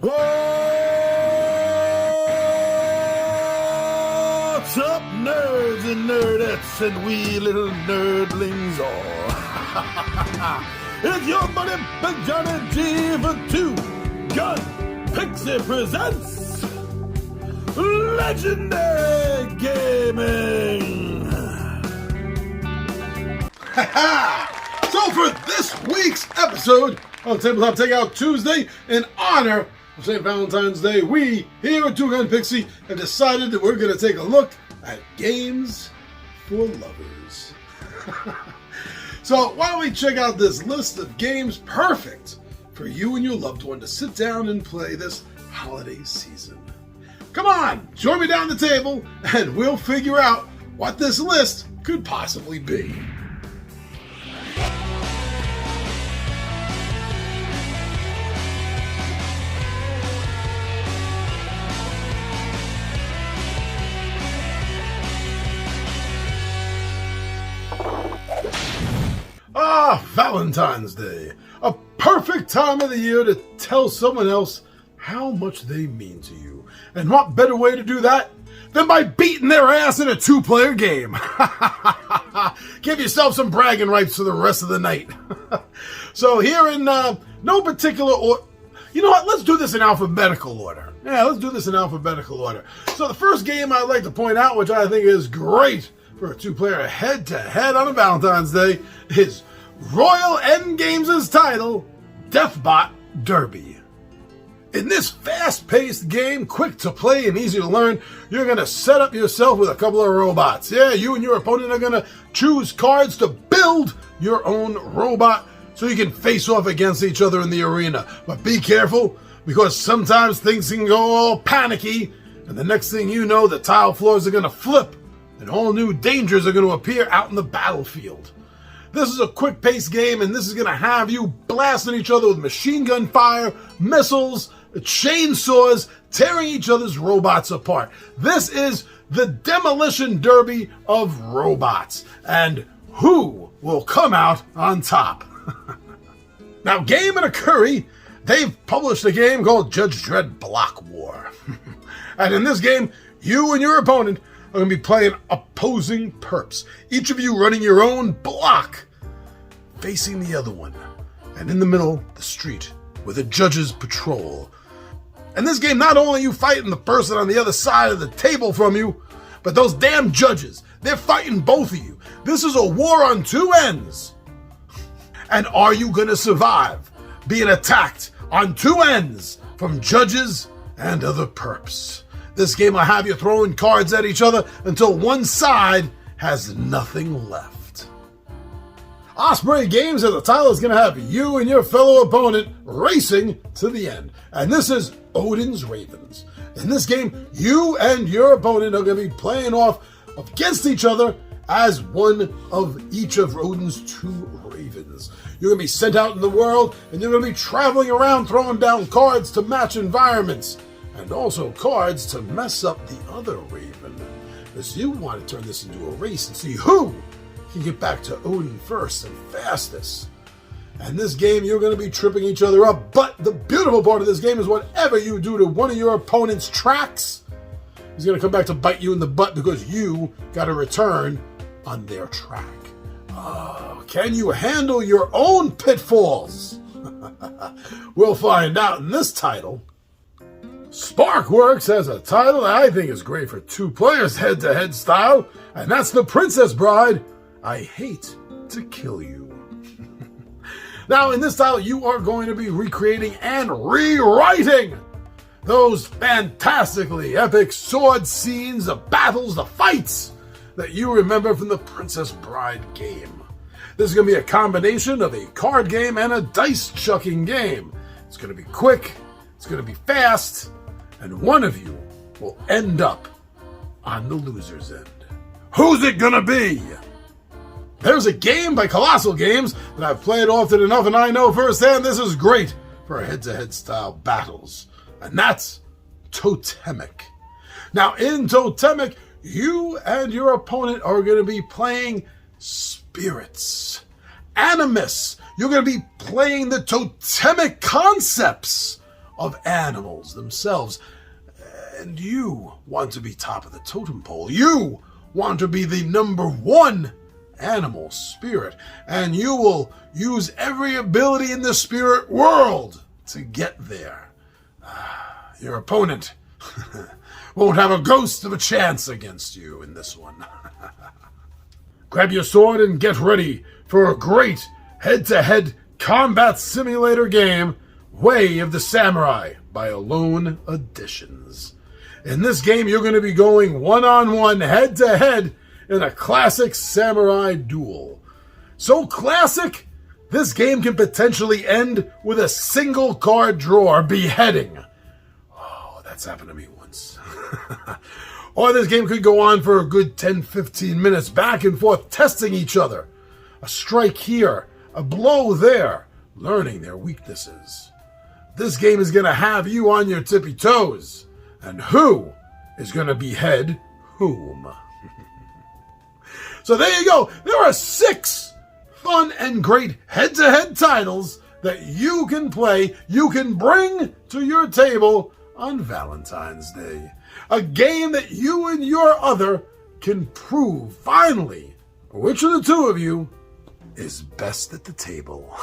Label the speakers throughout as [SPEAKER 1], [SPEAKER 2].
[SPEAKER 1] What's up, nerds and nerdettes and wee little nerdlings all? It's your buddy Big Johnny G for Two Gun Pixie presents Legendary Gaming. So for this week's episode on Tabletop Takeout Tuesday, in honor of St. Valentine's Day, we here at Two Gun Pixie have decided that we're going to take a look at games for lovers. So why don't we check out this list of games perfect for you and your loved one to sit down and play this holiday season. Come on, join me down the table and we'll figure out what this list could possibly be. Valentine's Day, a perfect time of the year to tell someone else how much they mean to you. And what better way to do that than by beating their ass in a two-player game? Give yourself some bragging rights for the rest of the night. So here in no particular order, you know what, let's do this in alphabetical order. Yeah, let's do this in alphabetical order. So the first game I'd like to point out, which I think is great for a two-player head-to-head on a Valentine's Day, is Royal Endgames' title, Deathbot Derby. In this fast-paced game, quick to play and easy to learn, you're going to set up yourself with a couple of robots. Yeah, you and your opponent are going to choose cards to build your own robot so you can face off against each other in the arena. But be careful, because sometimes things can go all panicky, and the next thing you know, the tile floors are going to flip, and all new dangers are going to appear out in the battlefield. This is a quick-paced game, and this is going to have you blasting each other with machine gun fire, missiles, chainsaws, tearing each other's robots apart. This is the demolition derby of robots, and who will come out on top? Now, Game and a Curry, they've published a game called Judge Dredd Block War. And in this game, you and your opponent are going to be playing opposing perps, each of you running your own block, facing the other one, and in the middle, the street, where the judges patrol. In this game, not only are you fighting the person on the other side of the table from you, but those damn judges, they're fighting both of you. This is a war on two ends. And are you going to survive being attacked on two ends from judges and other perps? This game will have you throwing cards at each other until one side has nothing left. Osprey Games as the title is going to have you and your fellow opponent racing to the end. And this is Odin's Ravens. In this game, you and your opponent are going to be playing off against each other as one of each of Odin's two ravens. You're going to be sent out in the world, and you're going to be traveling around throwing down cards to match environments, and also cards to mess up the other raven. Because you want to turn this into a race and see who can get back to Odin first and fastest. And this game, you're going to be tripping each other up. But the beautiful part of this game is whatever you do to one of your opponent's tracks is going to come back to bite you in the butt because you got to return on their track. Oh, can you handle your own pitfalls? We'll find out in this title. Sparkworks has a title that I think is great for two players head-to-head style, and that's The Princess Bride, I Hate to Kill You. Now, in this title, you are going to be recreating and rewriting those fantastically epic sword scenes, the battles, the fights that you remember from the Princess Bride game. This is going to be a combination of a card game and a dice-chucking game. It's going to be quick, it's going to be fast, and one of you will end up on the loser's end. Who's it gonna be? There's a game by Colossal Games that I've played often enough, and I know firsthand this is great for head-to-head style battles, and that's Totemic. Now, in Totemic, you and your opponent are going to be playing spirits, animus. You're going to be playing the totemic concepts of animals themselves. And you want to be top of the totem pole. You want to be the #1 animal spirit. And you will use every ability in the spirit world to get there. Your opponent won't have a ghost of a chance against you in this one. Grab your sword and get ready for a great head-to-head combat simulator game, Way of the Samurai by Alone Editions. In this game, you're going to be going one-on-one, head-to-head in a classic samurai duel. So classic, this game can potentially end with a single card draw or beheading. Oh, that's happened to me once. Or this game could go on for a good 10-15 minutes, back and forth, testing each other. A strike here, a blow there, learning their weaknesses. This game is going to have you on your tippy toes. And who is going to behead whom? So there you go. There are 6 fun and great head-to-head titles that you can play, you can bring to your table on Valentine's Day. A game that you and your other can prove, finally, which of the two of you is best at the table.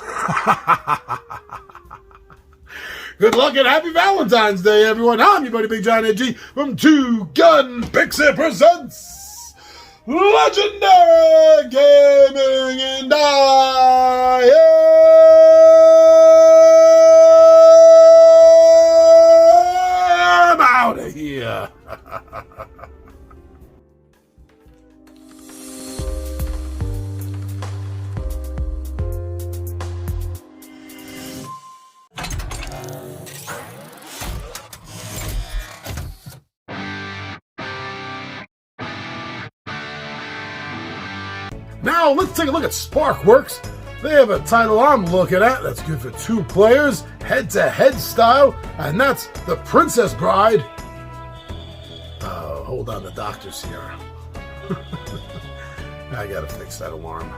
[SPEAKER 1] Good luck and happy Valentine's Day, everyone. I'm your buddy Big John G from Two Gun Pixie Presents Legendary Gaming, and I am out of here. Now, let's take a look at Sparkworks. They have a title I'm looking at that's good for 2 players, head-to-head style, and that's The Princess Bride. Hold on, the doctor's here. I gotta fix that alarm.